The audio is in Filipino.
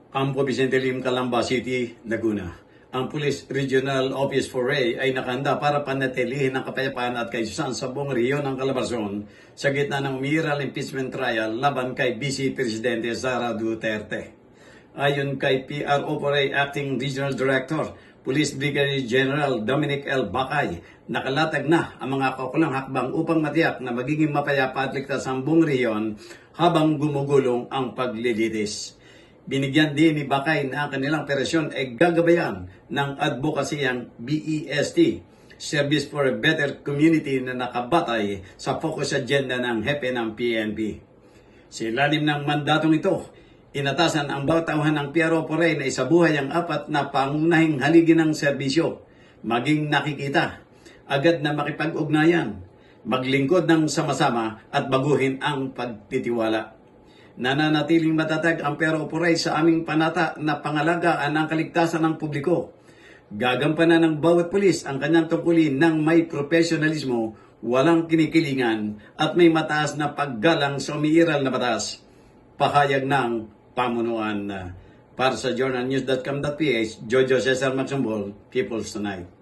Campo Vicente Lim, Calamba City, Laguna. Ang Police Regional Office 4A ay nakahanda para panatilihin ang kapayapaan at kaayusan sa buong rehiyon ng Calabarzon sa gitna ng umiiral impeachment trial laban kay Vice Presidente Sara Duterte. Ayon kay PRO 4A Acting Regional Director, Police Brigadier General Dominic L. Bacay, nakalatag na ang mga kaukulang hakbang upang matiyak na magiging mapayapa at ligtas ang buong rehiyon habang gumugulong ang paglilitis. Binigyan din ni Bacay na ang kanilang operasyon ay gagabayan ng advokasiyang BEST, Service for a Better Community, na nakabatay sa focus agenda ng hepe ng PNP. Sa ilalim ng mandatong ito, inatasan ang bawat tauhan ng PRO 4A na isabuhay ang apat na pangunahing haligi ng serbisyo, maging nakikita, agad na makipag-ugnayan, maglingkod ng sama-sama at baguhin ang pagtitiwala. Nananatiling matatag ang PRO 4A sa aming panata na pangalagaan ang kaligtasan ng publiko. Gagampanan ng bawat pulis ang kanyang tungkulin ng may profesionalismo, walang kinikilingan at may mataas na paggalang sa umiiral na batas. Pahayag ng pamunuan. Para sa journalnews.com.ph, Jojo Cesar Magsumbol, People's Tonight.